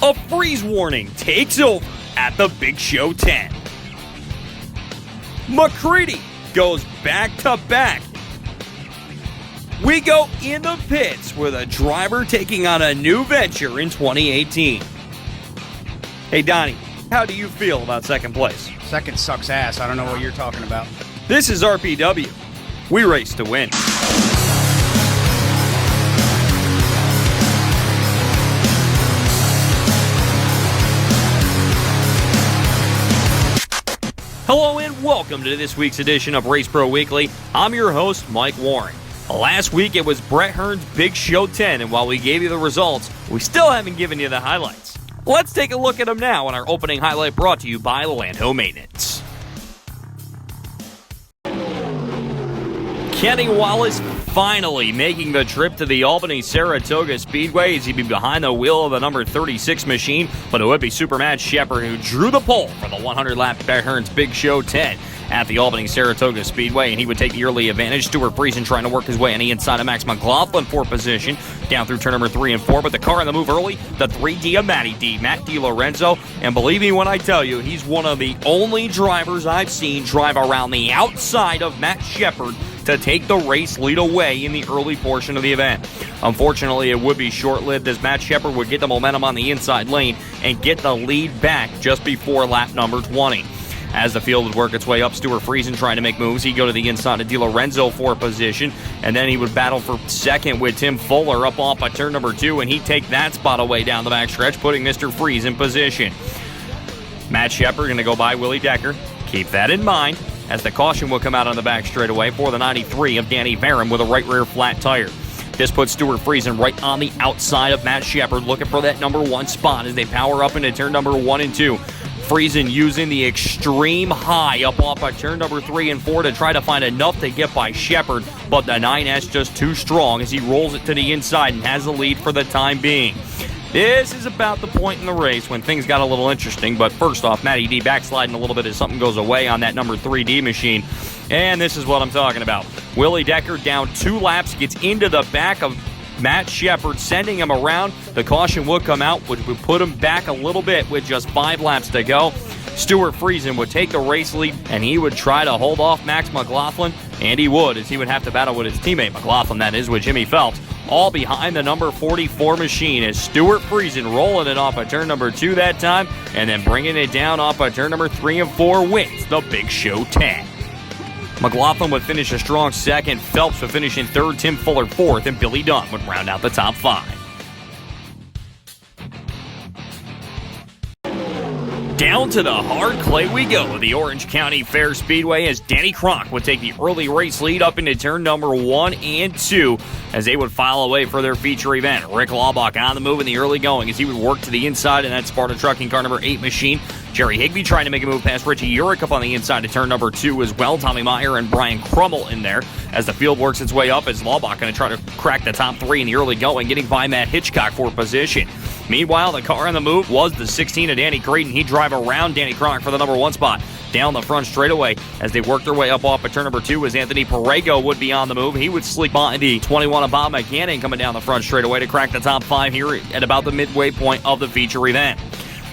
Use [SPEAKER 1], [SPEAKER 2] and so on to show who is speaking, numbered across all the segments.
[SPEAKER 1] A freeze warning takes over at the Big Show 10. McCready goes back-to-back. We go in the pits with a driver taking on a new venture in 2018. Hey, Donnie, how do you feel about second place?
[SPEAKER 2] Second sucks ass. I don't know what you're talking about.
[SPEAKER 1] This is RPW. We race to win. Hello and welcome to this week's edition of Race Pro Weekly. I'm your host, Mike Warren. Last week it was Brett Hearn's Big Show 10, and while we gave you the results, we still haven't given you the highlights. Let's take a look at them now in our opening highlight brought to you by Lando Maintenance. Kenny Wallace finally making the trip to the Albany-Saratoga Speedway as he'd be behind the wheel of the number 36 machine, but it would be Super Matt Shepard who drew the pole for the 100-lap Brett Hearn's Big Show 10 at the Albany-Saratoga Speedway, and he would take the early advantage. Stuart Friesen trying to work his way on the inside of Max McLaughlin for position down through turn number 3 and 4, but the car on the move early, the 3D of Matty D, Matt DiLorenzo, and believe me when I tell you, he's one of the only drivers I've seen drive around the outside of Matt Shepard to take the race lead away in the early portion of the event. Unfortunately, it would be short-lived as Matt Shepard would get the momentum on the inside lane and get the lead back just before lap number 20. As the field would work its way up, Stuart Friesen trying to make moves. He'd go to the inside of DiLorenzo for position, and then he would battle for second with Tim Fuller up off at turn number 2, and he'd take that spot away down the backstretch, putting Mr. Friesen in position. Matt Shepard going to go by Willie Decker. Keep that in mind, as the caution will come out on the back straightaway for the 93 of Danny Barham with a right rear flat tire. This puts Stuart Friesen right on the outside of Matt Shepard, looking for that number 1 spot as they power up into turn number 1 and 2. Friesen using the extreme high up off at turn number 3 and 4 to try to find enough to get by Shepard, but the 9S just too strong as he rolls it to the inside and has the lead for the time being. This is about the point in the race when things got a little interesting, but first off, Matty D backsliding a little bit as something goes away on that number 3D machine, and this is what I'm talking about. Willie Decker down 2 laps, gets into the back of Matt Shepard, sending him around. The caution would come out, which would put him back a little bit with just 5 laps to go. Stuart Friesen would take the race lead, and he would try to hold off Max McLaughlin, and he would, as he would have to battle with his teammate McLaughlin, that is, with Jimmy Phelps, all behind the number 44 machine as Stuart Friesen rolling it off at turn number 2 that time, and then bringing it down off at turn number 3 and 4 wins the Big Show 10. McLaughlin would finish a strong second, Phelps would finish in third, Tim Fuller fourth, and Billy Dunn would round out the top 5. Down to the hard clay we go with the Orange County Fair Speedway as Danny Cronk would take the early race lead up into turn number 1 and 2 as they would file away for their feature event. Rick Laubach on the move in the early going as he would work to the inside in that Sparta Trucking car number 8 machine. Jerry Higbee trying to make a move past Richie Urich up on the inside of turn number 2 as well. Tommy Meyer and Brian Crummell in there as the field works its way up as Laubach going to try to crack the top 3 in the early going, getting by Matt Hitchcock for position. Meanwhile, the car on the move was the 16 of Danny Creighton. He'd drive around Danny Cronk for the number 1 spot down the front straightaway as they worked their way up off at turn number 2 as Anthony Perego would be on the move. He would sleep on the 21 of Bob McCann coming down the front straightaway to crack the top 5 here at about the midway point of the feature event.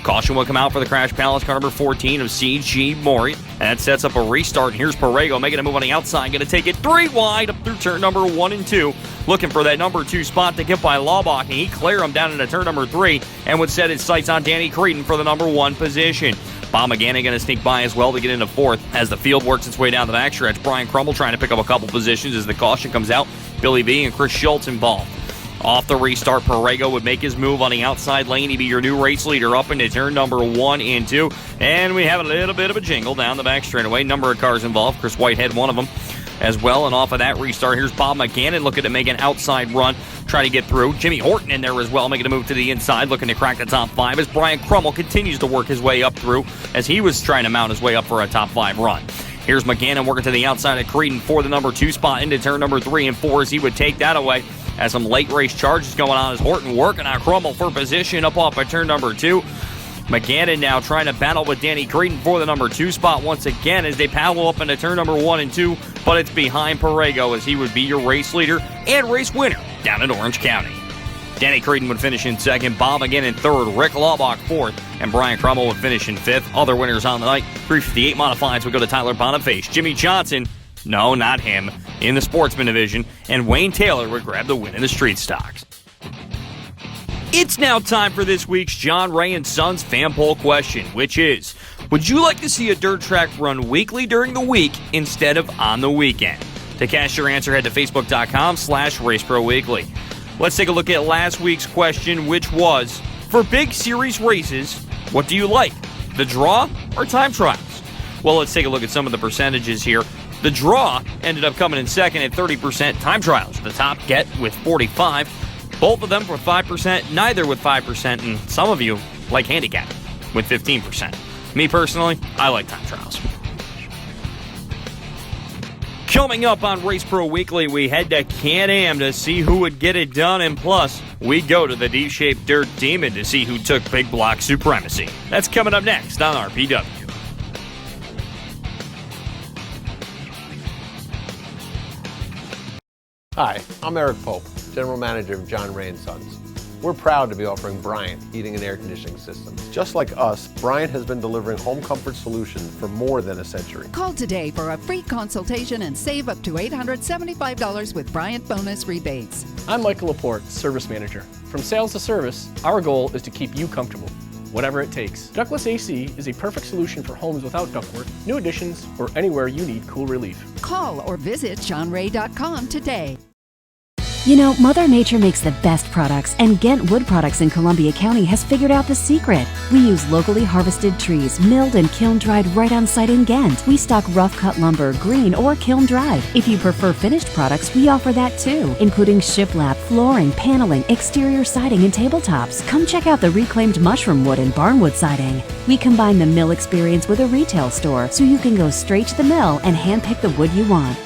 [SPEAKER 1] Caution will come out for the Crash Palace car number 14 of C.G. Maury. And that sets up a restart. Here's Perego making a move on the outside. Going to take it 3 wide up through turn number 1 and 2. Looking for that number 2 spot to get by Laubach. And he'd clear him down into turn number 3 and would set his sights on Danny Creighton for the number 1 position. Bob McGannon going to sneak by as well to get into 4th. As the field works its way down the backstretch, Brian Crummell trying to pick up a couple positions as the caution comes out. Billy B and Chris Schultz involved. Off the restart, Perego would make his move on the outside lane. He'd be your new race leader up into turn number 1 and 2. And we have a little bit of a jingle down the back straightaway. Number of cars involved. Chris Whitehead, one of them as well. And off of that restart, here's Bob McCannon looking to make an outside run, trying to get through. Jimmy Horton in there as well, making a move to the inside, looking to crack the top 5 as Brian Crummell continues to work his way up through as he was trying to mount his way up for a top 5 run. Here's McGannon working to the outside of Creighton for the number 2 spot into turn number 3 and 4 as he would take that away. As some late race charges going on as Horton working on Crummell for position up off at turn number 2. McGannon now trying to battle with Danny Creighton for the number 2 spot once again as they paddle up into turn number 1 and 2, but it's behind Perego as he would be your race leader and race winner down in Orange County. Danny Creighton would finish in second, Bob again in third, Rick Laubach fourth, and Brian Crummell would finish in fifth. Other winners on the night, 358 modifieds would go to Tyler Boniface. Jimmy Johnson, no, not him, in the Sportsman division, and Wayne Taylor would grab the win in the Street Stocks. It's now time for this week's John Ray and Sons fan poll question, which is, would you like to see a dirt track run weekly during the week instead of on the weekend? To cast your answer, head to facebook.com/RaceProWeekly. Let's take a look at last week's question, which was, for big series races, what do you like, the draw or time trials? Well, let's take a look at some of the percentages here. The draw ended up coming in second at 30%, time trials the top get with 45%, both of them with 5%, neither with 5%, and some of you like handicap with 15%. Me personally, I like time trials. Coming up on Race Pro Weekly, we head to Can-Am to see who would get it done, and plus, we go to the D-shaped Dirt Demon to see who took big block supremacy. That's coming up next on RPW.
[SPEAKER 3] Hi, I'm Eric Pope, General Manager of John Ray & Sons. We're proud to be offering Bryant heating and air conditioning systems. Just like us, Bryant has been delivering home comfort solutions for more than a century.
[SPEAKER 4] Call today for a free consultation and save up to $875 with Bryant bonus rebates.
[SPEAKER 5] I'm Michael Laporte, Service Manager. From sales to service, our goal is to keep you comfortable, whatever it takes. Ductless AC is a perfect solution for homes without ductwork, new additions, or anywhere you need cool relief.
[SPEAKER 4] Call or visit johnray.com today.
[SPEAKER 6] You know, Mother Nature makes the best products, and Ghent Wood Products in Columbia County has figured out the secret. We use locally harvested trees, milled and kiln-dried right on site in Ghent. We stock rough-cut lumber, green or kiln-dried. If you prefer finished products, we offer that too, including shiplap, flooring, paneling, exterior siding, and tabletops. Come check out the reclaimed mushroom wood and barnwood siding. We combine the mill experience with a retail store, so you can go straight to the mill and handpick the wood you want.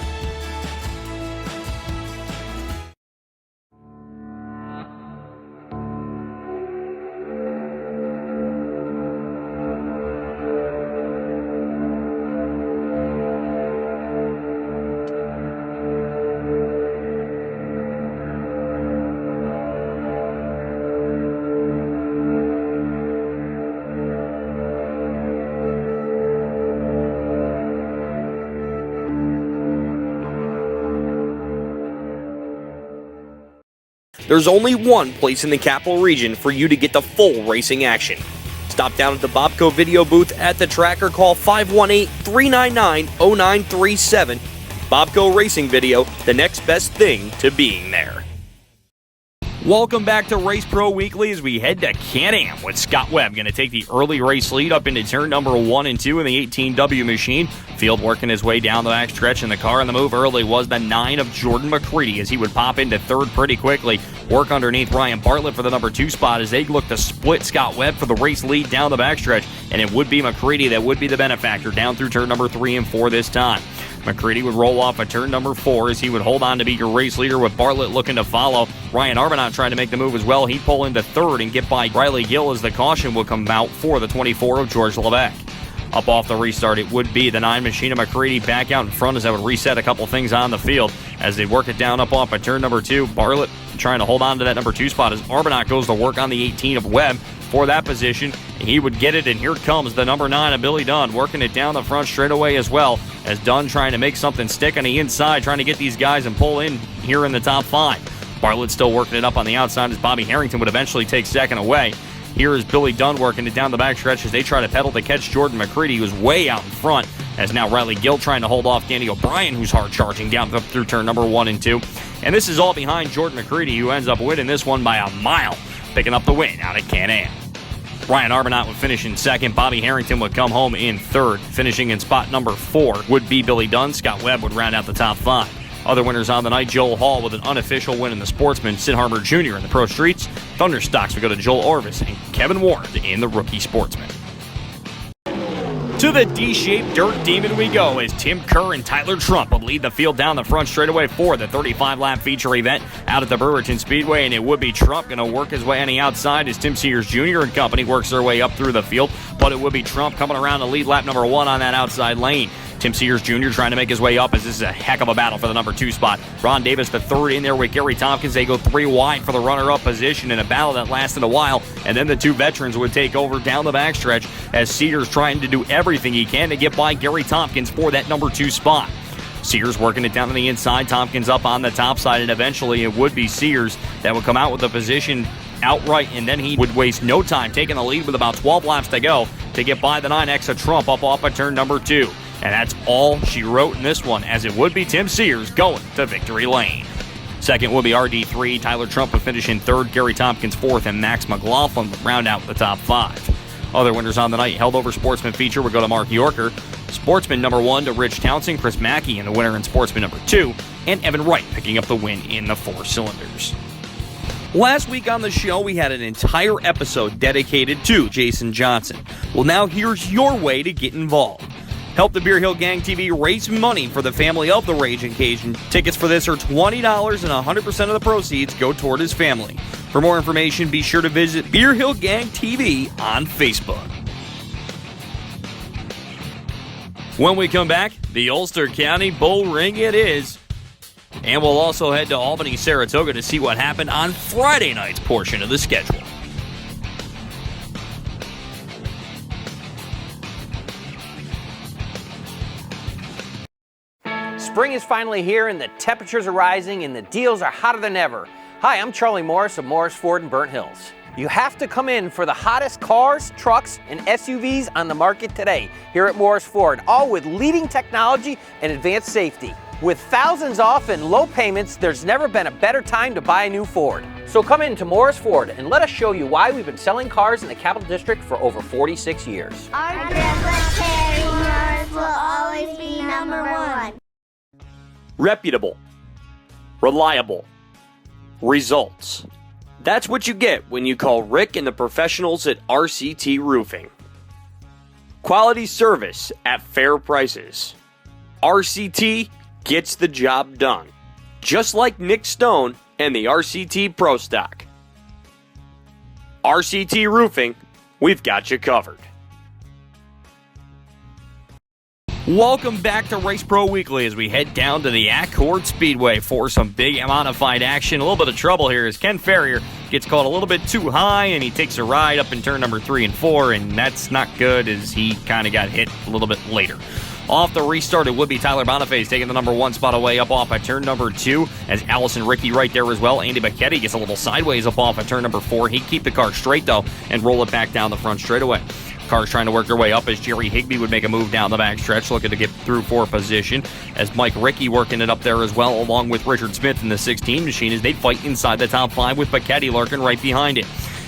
[SPEAKER 7] There's only one place in the Capital Region for you to get the full racing action. Stop down at the Bobco video booth at the track or call 518-399-0937. Bobco Racing Video, the next best thing to being there.
[SPEAKER 1] Welcome back to Race Pro Weekly as we head to Can-Am with Scott Webb going to take the early race lead up into turn number 1 and 2 in the 18W machine. Field working his way down the back stretch, and the car on the move early was the 9 of Jordan McCready as he would pop into third pretty quickly. Work underneath Ryan Bartlett for the number 2 spot as they look to split Scott Webb for the race lead down the backstretch, and it would be McCready that would be the benefactor down through turn number 3 and 4 this time. McCready would roll off at turn number 4 as he would hold on to be your race leader with Bartlett looking to follow. Ryan Arbonot trying to make the move as well. He'd pull into third and get by Riley Gill as the caution would come out for the 24 of George Levesque. Up off the restart, it would be the 9 machine of McCready back out in front as that would reset a couple things on the field. As they work it down up off at turn number 2, Bartlett trying to hold on to that number 2 spot as Arbonot goes to work on the 18 of Webb for that position. He would get it, and here comes the number 9 of Billy Dunn working it down the front straightaway as well, as Dunn trying to make something stick on the inside, trying to get these guys and pull in here in the top 5. Bartlett still working it up on the outside as Bobby Harrington would eventually take second away. Here is Billy Dunn working it down the backstretch as they try to pedal to catch Jordan McCready, who's way out in front, as now Riley Gill trying to hold off Danny O'Brien, who's hard charging down through turn number 1 and 2. And this is all behind Jordan McCready, who ends up winning this one by a mile, picking up the win out at Can-Am. Ryan Arbonot would finish in second. Bobby Harrington would come home in third. Finishing in spot number 4 would be Billy Dunn. Scott Webb would round out the top 5. Other winners on the night, Joel Hall with an unofficial win in the Sportsman, Sid Harmer Jr. in the Pro Streets. Thunderstocks would go to Joel Orvis and Kevin Ward in the Rookie Sportsman. To the D-shaped Dirt Demon we go as Tim Kerr and Tyler Trump would lead the field down the front straightaway for the 35-lap feature event out at the Brewerton Speedway, and it would be Trump going to work his way on the outside as Tim Sears Jr. and company works their way up through the field, but it would be Trump coming around to lead lap number 1 on that outside lane. Tim Sears Jr. trying to make his way up as this is a heck of a battle for the number 2 spot. Ron Davis, the third, in there with Gary Tompkins. They go 3 wide for the runner-up position in a battle that lasted a while, and then the 2 veterans would take over down the backstretch as Sears trying to do everything he can to get by Gary Tompkins for that number 2 spot. Sears working it down on the inside, Tompkins up on the top side, and eventually it would be Sears that would come out with the position outright, and then he would waste no time taking the lead with about 12 laps to go to get by the 9X of Trump up off of turn number 2. And that's all she wrote in this one, as it would be Tim Sears going to victory lane. Second will be RD3. Tyler Trump would finish in third, Gary Tompkins fourth, and Max McLaughlin would round out the top 5. Other winners on the night held over Sportsman feature would go to Mark Yorker, Sportsman number 1 to Rich Townsend, Chris Mackey in the winner in Sportsman number 2, and Evan Wright picking up the win in the 4 cylinders. Last week on the show, we had an entire episode dedicated to Jason Johnson. Well, now here's your way to get involved. Help the Beer Hill Gang TV raise money for the family of the Raging Cajun. Tickets for this are $20, and 100% of the proceeds go toward his family. For more information, be sure to visit Beer Hill Gang TV on Facebook. When we come back, the Ulster County Bull Ring it is. And we'll also head to Albany, Saratoga to see what happened on Friday night's portion of the schedule.
[SPEAKER 8] Spring is finally here and the temperatures are rising and the deals are hotter than ever. Hi, I'm Charlie Morris of Morris Ford in Burnt Hills. You have to come in for the hottest cars, trucks, and SUVs on the market today here at Morris Ford, all with leading technology and advanced safety. With thousands off and low payments, there's never been a better time to buy a new Ford. So come in to Morris Ford and let us show you why we've been selling cars in the Capital District for over 46 years.
[SPEAKER 9] Our military Morris will always be number 1.
[SPEAKER 7] Reputable, reliable, results. That's what you get when you call Rick and the professionals at RCT Roofing. Quality service at fair prices. RCT gets the job done, just like Nick Stone and the RCT Pro Stock. RCT Roofing, we've got you covered.
[SPEAKER 1] Welcome back to Race Pro Weekly as we head down to the Accord Speedway for some big modified action. A little bit of trouble here as Ken Ferrier gets caught a little bit too high and he takes a ride up in turn number 3 and 4, and that's not good as he kind of got hit a little bit later. Off the restart, it would be Tyler Boniface taking the number 1 spot away up off at turn number 2 as Allison Rickey right there as well. Andy Bacchetti gets a little sideways up off at turn number 4. He'd keep the car straight though and roll it back down the front straightaway. Cars trying to work their way up as Jerry Higbee would make a move down the backstretch, looking to get through for position, as Mike Rickey working it up there as well, along with Richard Smith in the 16 machine as they'd fight inside the top 5 with Bacchetti lurking right behind it.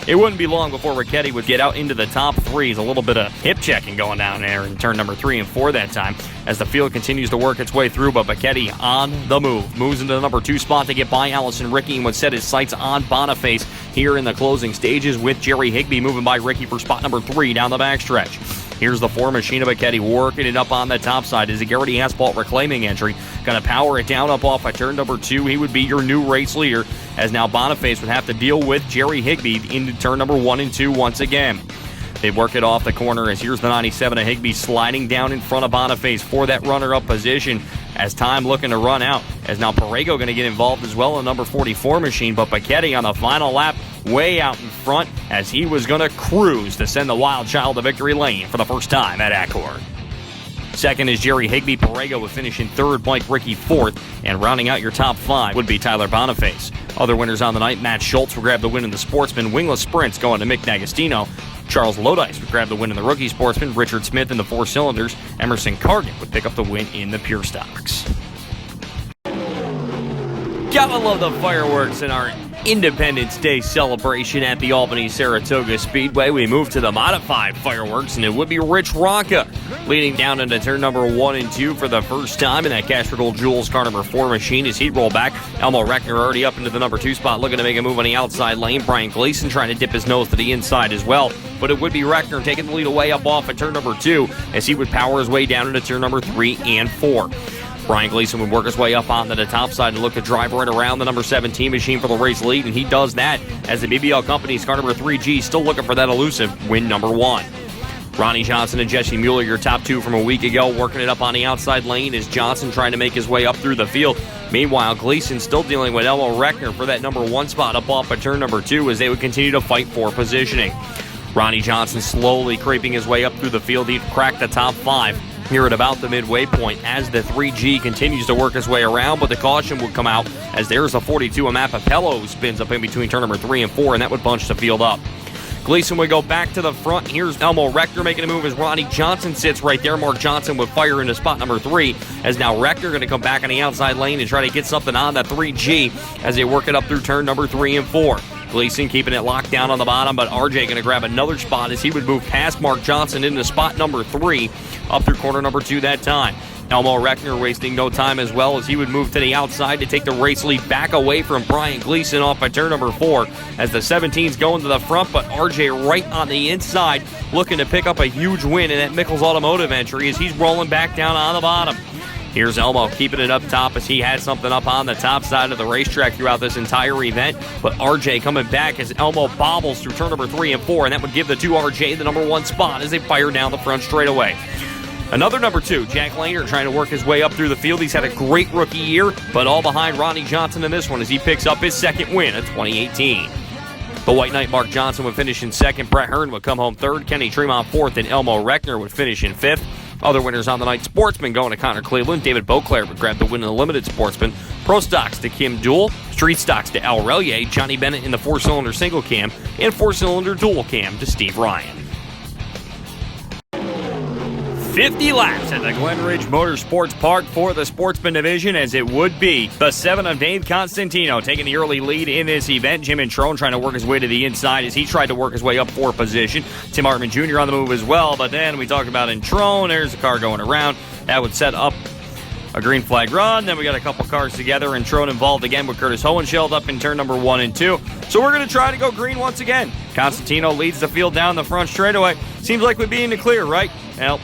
[SPEAKER 1] It wouldn't be long before Ricchetти would get out into the top 3s. A little bit of hip checking going down there in turn number 3 and 4 that time as the field continues to work its way through, but Bacchetti on the move. Moves into the number 2 spot to get by Allison Rickey and would set his sights on Boniface here in the closing stages with Jerry Higbee moving by Rickey for spot number 3 down the backstretch. Here's the 4 machine of Bacchetti working it up on the top side as a Garrity Asphalt reclaiming entry. Going to power it down up off at turn number 2. He would be your new race leader as now Boniface would have to deal with Jerry Higbee into turn number 1 and 2 once again. They work it off the corner as here's the 97 of Higbee sliding down in front of Boniface for that runner-up position as time looking to run out. As now Parego going to get involved as well in number 44 machine, but Bacchetti on the final lap way out in front as he was going to cruise to send the Wild Child to victory lane for the first time at Accord. Second is Jerry Higbee. Parego would finish in third, Mike Rickey fourth, and rounding out your top 5 would be Tyler Boniface. Other winners on the night, Matt Schultz would grab the win in the Sportsman. Wingless Sprints going to Mick D'Agostino. Charles Lodice would grab the win in the Rookie Sportsman. Richard Smith in the 4 cylinders. Emerson Cargan would pick up the win in the Pure Stocks. Gotta love the fireworks in our Independence Day celebration at the Albany Saratoga Speedway. We move to the modified fireworks, and it would be Rich Ronca leading down into turn number 1 and 2 for the first time in that Cash for Gold Jewels car number 4 machine as he'd roll back. Elmo Reckner already up into the number 2 spot, looking to make a move on the outside lane. Brian Gleason trying to dip his nose to the inside as well, but it would be Reckner taking the lead away up off at turn number 2 as he would power his way down into turn number 3 and 4. Brian Gleason would work his way up onto the top side and look to drive right around the number 17 machine for the race lead, and he does that as the BBL Company's car number 3G still looking for that elusive win number 1. Ronnie Johnson and Jesse Mueller, your top two from a week ago, working it up on the outside lane as Johnson trying to make his way up through the field. Meanwhile, Gleason still dealing with Elmo Reckner for that number 1 spot up off of turn number 2 as they would continue to fight for positioning. Ronnie Johnson slowly creeping his way up through the field. He'd cracked the top 5 here at about the midway point as the 3G continues to work his way around, but the caution would come out as there's a 42 Amapapello who spins up in between turn number 3 and 4, and that would bunch the field up. Gleason would go back to the front. Here's Elmo Reckner making a move as Ronnie Johnson sits right there. Mark Johnson would fire into spot number 3 as now Reckner going to come back on the outside lane and try to get something on that 3G as they work it up through turn number 3 and 4. Gleason keeping it locked down on the bottom, but RJ going to grab another spot as he would move past Mark Johnson into spot number 3 up through corner number 2 that time. Elmo Reckner wasting no time as well as he would move to the outside to take the race lead back away from Brian Gleason off at turn number 4 as the 17's going to the front, but RJ right on the inside looking to pick up a huge win in that Mickles Automotive entry as he's rolling back down on the bottom. Here's Elmo keeping it up top as he had something up on the top side of the racetrack throughout this entire event, but RJ coming back as Elmo bobbles through turn number 3 and 4, and that would give the 2 RJ the number 1 spot as they fire down the front straightaway. Another number 2, Jack Lehner, trying to work his way up through the field. He's had a great rookie year, but all behind Ronnie Johnson in this one as he picks up his second win of 2018. The White Knight Mark Johnson would finish in second. Brett Hearn would come home third. Kenny Tremont fourth, and Elmo Reckner would finish in fifth. Other winners on the night, Sportsman going to Connor Cleveland. David Beauclair would grab the win in the Limited Sportsman. Pro Stocks to Kim Duell. Street Stocks to Al Relier. Johnny Bennett in the 4-cylinder single cam. And 4-cylinder dual cam to Steve Ryan. 50 laps at the Glen Ridge Motorsports Park for the Sportsman Division, as it would be the 7 of Dave Constantino taking the early lead in this event. Jim Introne trying to work his way to the inside as he tried to work his way up for position. Tim Hartman Jr. on the move as well, but then we talked about Introne. There's a car going around. That would set up a green flag run. Then we got a couple cars together. Introne involved again with Curtis Hohenscheld up in turn number 1 and 2. So we're going to try to go green once again. Constantino leads the field down the front straightaway. Seems like we'd be in the clear, right? Well,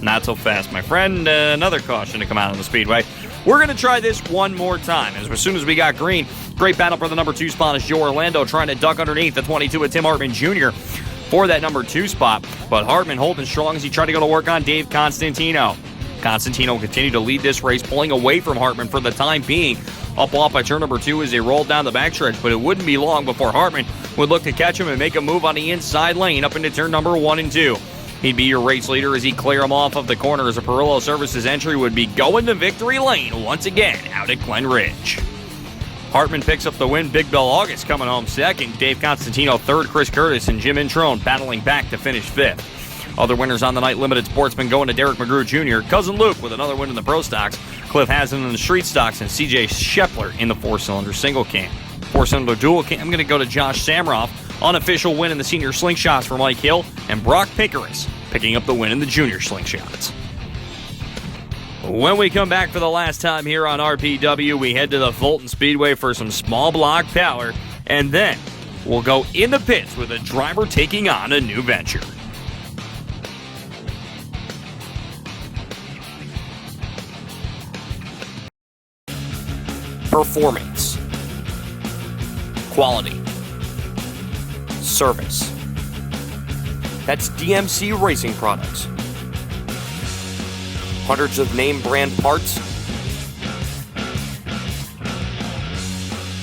[SPEAKER 1] not so fast, my friend. Another caution to come out on the speedway. We're going to try this one more time. As soon as we got green, great battle for the number 2 spot is Joe Orlando trying to duck underneath the 22 of Tim Hartman Jr. for that number 2 spot. But Hartman holding strong as he tried to go to work on Dave Constantino. Constantino continued to lead this race, pulling away from Hartman for the time being. Up off by turn number 2 as they rolled down the backstretch, but it wouldn't be long before Hartman would look to catch him and make a move on the inside lane up into turn number 1 and 2. He'd be your race leader as he'd clear him off of the corner as a Perillo Services entry would be going to victory lane once again out at Glen Ridge. Hartman picks up the win. Big Bill August coming home second. Dave Constantino third. Chris Curtis and Jim Introne battling back to finish fifth. Other winners on the night, Limited Sportsman going to Derek McGrew Jr., Cousin Luke with another win in the Pro Stocks, Cliff Hazen in the Street Stocks, and CJ Scheffler in the 4-cylinder single cam. 4-cylinder dual cam, I'm going to go to Josh Samroff. Unofficial win in the senior slingshots for Mike Hill, and Brock Pinkeris picking up the win in the junior slingshots. When we come back for the last time here on RPW, we head to the Fulton Speedway for some small block power, and then we'll go in the pits with a driver taking on a new venture.
[SPEAKER 7] Performance, quality, service. That's DMC Racing Products. Hundreds of name brand parts,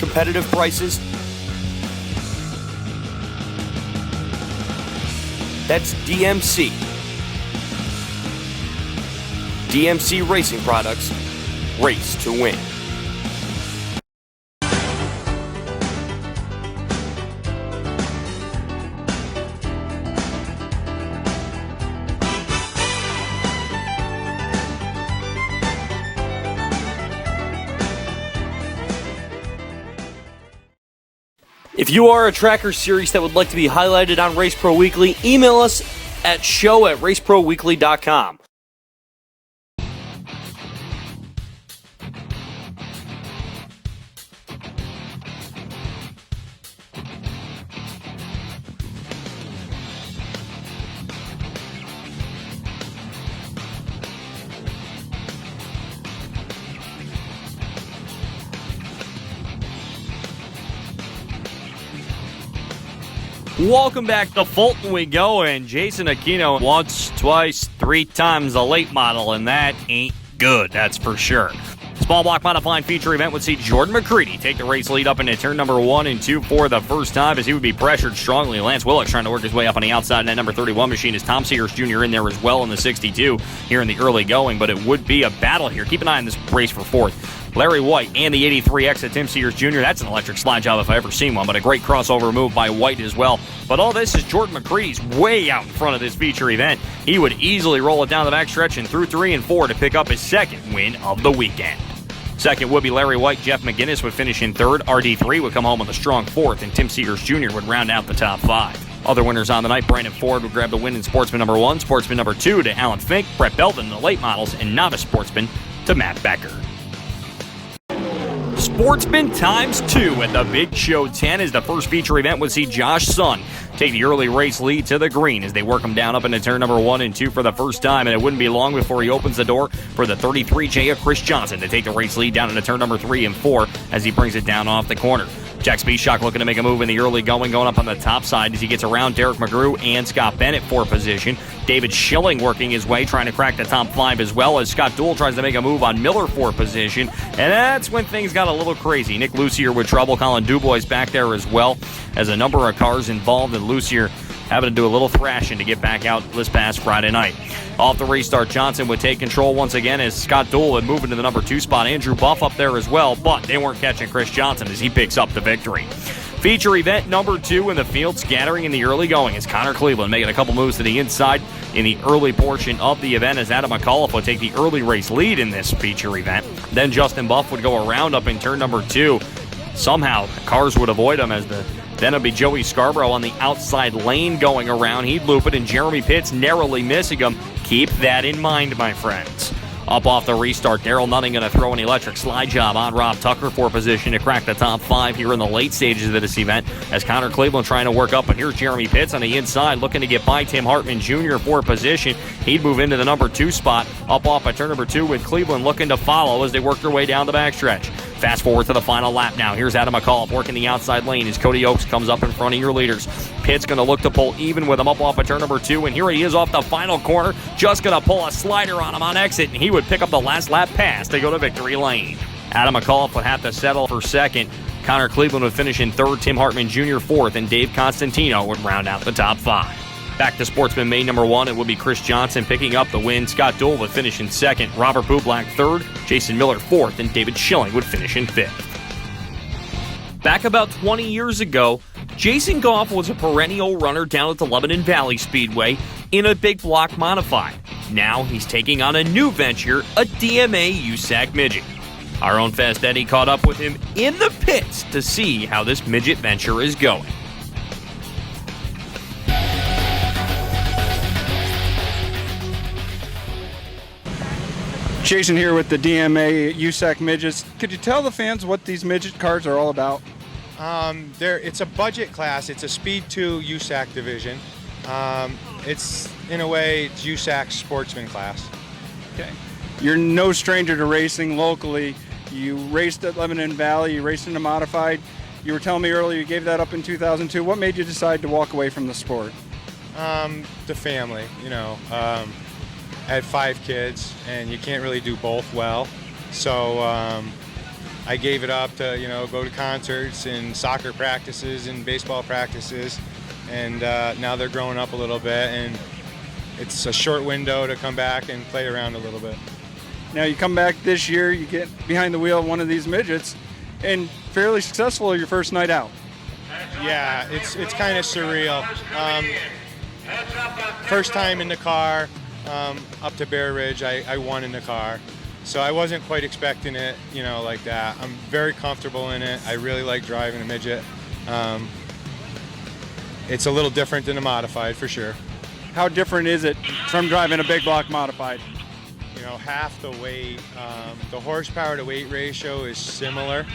[SPEAKER 7] competitive prices. That's DMC. DMC Racing Products. Race to win. If you are a tracker series that would like to be highlighted on Race Pro Weekly, email us at show@raceproweekly.com.
[SPEAKER 1] Welcome back to Fulton we go, and Jason Aquino once, twice, 3 times a late model, and that ain't good, that's for sure. Small block modified feature event would see Jordan McCready take the race lead up into turn number 1 and 2 for the first time, as he would be pressured strongly. Lance Willick's trying to work his way up on the outside in that number 31 machine, as Tom Sears Jr. in there as well in the 62 here in the early going, but it would be a battle here. Keep an eye on this race for 4th. Larry White and the 83X of Tim Sears Jr. That's an electric slide job if I've ever seen one, but a great crossover move by White as well. But all this is Jordan McCready's way out in front of this feature event. He would easily roll it down the backstretch and through 3 and 4 to pick up his second win of the weekend. Second would be Larry White. Jeff McGinnis would finish in 3rd. RD3 would come home with a strong 4th, and Tim Sears Jr. would round out the top 5. Other winners on the night, Brandon Ford would grab the win in Sportsman number 1, Sportsman number 2 to Alan Fink, Brett Belvin in the late models, and Novice Sportsman to Matt Becker. Sportsman times 2 at the Big Show 10 as the first feature event would see Josh Sun take the early race lead to the green as they work him down up into turn number 1 and 2 for the first time, and it wouldn't be long before he opens the door for the 33J of Chris Johnson to take the race lead down into turn number 3 and 4 as he brings it down off the corner. Jack Spishak looking to make a move in the early going up on the top side as he gets around Derek McGrew and Scott Bennett for position. David Schilling working his way, trying to crack the top 5 as well as Scott Dool tries to make a move on Miller for position. And that's when things got a little crazy. Nick Lucier with trouble. Colin Dubois back there as well as a number of cars involved, and Lucier having to do a little thrashing to get back out this past Friday night. Off the restart, Johnson would take control once again as Scott Dool would move into the number 2 spot. Andrew Buff up there as well, but they weren't catching Chris Johnson as he picks up the victory. Feature event number 2 in the field, scattering in the early going, is Connor Cleveland making a couple moves to the inside in the early portion of the event as Adam McAuliffe would take the early race lead in this feature event. Then Justin Buff would go around up in turn number 2. Somehow, cars would avoid him as then it'd be Joey Scarborough on the outside lane going around. He'd loop it, and Jeremy Pitts narrowly missing him. Keep that in mind, my friends. Up off the restart, Daryl Nutting going to throw an electric slide job on Rob Tucker for position to crack the top 5 here in the late stages of this event as Connor Cleveland trying to work up. And here's Jeremy Pitts on the inside looking to get by Tim Hartman Jr. for position. He'd move into the number 2 spot. Up off at turn number 2 with Cleveland looking to follow as they work their way down the backstretch. Fast forward to the final lap now. Here's Adam McAuliffe working the outside lane as Cody Oakes comes up in front of your leaders. Pitt's going to look to pull even with him up off of turn number 2, and here he is off the final corner, just going to pull a slider on him on exit, and he would pick up the last lap pass to go to victory lane. Adam McAuliffe would have to settle for second. Connor Cleveland would finish in 3rd, Tim Hartman Jr. 4th, and Dave Constantino would round out the top 5. Back to Sportsman main number 1, it would be Chris Johnson picking up the win. Scott Dool would finish in 2nd, Robert Bublak 3rd, Jason Miller 4th, and David Schilling would finish in 5th. Back about 20 years ago, Jason Goff was a perennial runner down at the Lebanon Valley Speedway in a big block modified. Now he's taking on a new venture, a DMA USAC midget. Our own Fast Eddie caught up with him in the pits to see how this midget venture is going.
[SPEAKER 10] Jason here with the DMA USAC midgets. Could you tell the fans what these midget cars are all about?
[SPEAKER 11] It's a budget class. It's a Speed 2 USAC division. It's, in a way, it's USAC's sportsman class.
[SPEAKER 10] Okay. You're no stranger to racing locally. You raced at Lebanon Valley. You raced in a modified. You were telling me earlier you gave that up in 2002. What made you decide to walk away from the sport?
[SPEAKER 11] The family, I had 5 kids, and you can't really do both well. So I gave it up to, go to concerts and soccer practices and baseball practices. And now they're growing up a little bit, and it's a short window to come back and play around a little bit.
[SPEAKER 10] Now you come back this year, you get behind the wheel of one of these midgets, and fairly successful your first night out.
[SPEAKER 11] Yeah, it's kind of surreal. First time in the car. Up to Bear Ridge, I won in the car. So I wasn't quite expecting it, like that. I'm very comfortable in it. I really like driving a midget. It's a little different than a modified, for sure.
[SPEAKER 10] How different is it from driving a big block modified?
[SPEAKER 11] Half the weight. The horsepower to weight ratio is similar.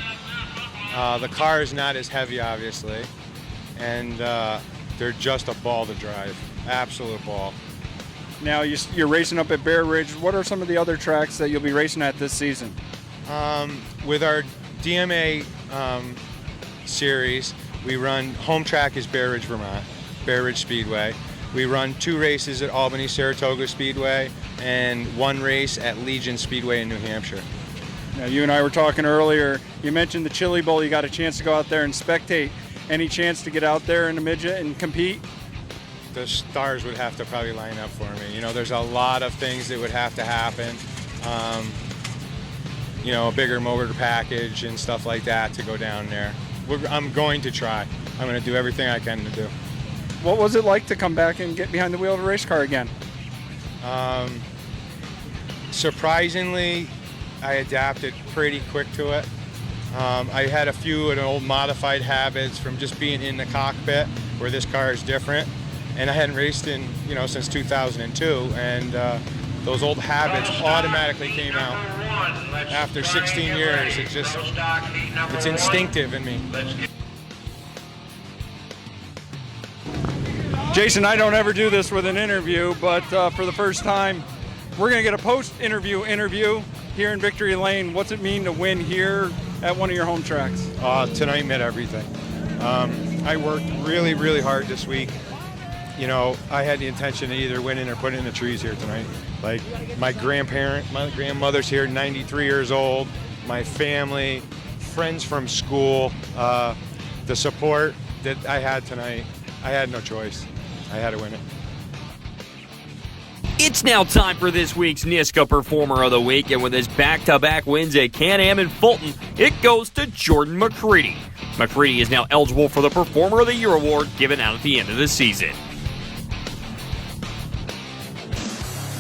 [SPEAKER 11] The car is not as heavy, obviously. And they're just a ball to drive. Absolute ball.
[SPEAKER 10] Now you're racing up at Bear Ridge. What are some of the other tracks that you'll be racing at this season?
[SPEAKER 11] With our DMA series, we run, home track is Bear Ridge, Vermont. Bear Ridge Speedway. We run 2 races at Albany Saratoga Speedway and 1 race at Legion Speedway in New Hampshire.
[SPEAKER 10] Now, you and I were talking earlier. You mentioned the Chili Bowl. You got a chance to go out there and spectate. Any chance to get out there in the midget and compete?
[SPEAKER 11] The stars would have to probably line up for me. You know, there's a lot of things that would have to happen. You know, a bigger motor package and stuff like that to go down there. I'm going to try. I'm going to do everything I can to do.
[SPEAKER 10] What was it like to come back and get behind the wheel of a race car again?
[SPEAKER 11] Surprisingly, I adapted pretty quick to it. I had a few old modified habits from just being in the cockpit, where this car is different. And I hadn't raced in, since 2002, and those old habits automatically came out. After 16 years, it's instinctive in me.
[SPEAKER 10] Jason, I don't ever do this with an interview, but for the first time, we're going to get a post-interview here in Victory Lane. What's it mean to win here at one of your home tracks?
[SPEAKER 11] Tonight meant everything. I worked really, really hard this week. I had the intention of either winning or putting in the trees here tonight. Like my grandmother's here, 93 years old, my family, friends from school, the support that I had tonight, I had no choice. I had to win it.
[SPEAKER 1] It's now time for this week's Niska Performer of the Week, and with his back-to-back wins at Can-Am and Fulton, it goes to Jordan McCready. McCready is now eligible for the Performer of the Year award given out at the end of the season.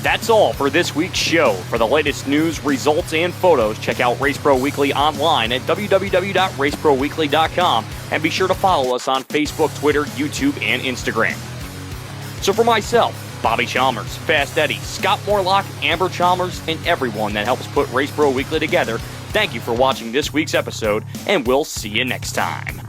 [SPEAKER 1] That's all for this week's show. For the latest news, results, and photos, check out Race Pro Weekly online at www.raceproweekly.com, and be sure to follow us on Facebook, Twitter, YouTube, and Instagram. So for myself, Bobby Chalmers, Fast Eddie, Scott Morlock, Amber Chalmers, and everyone that helps put Race Pro Weekly together, thank you for watching this week's episode, and we'll see you next time.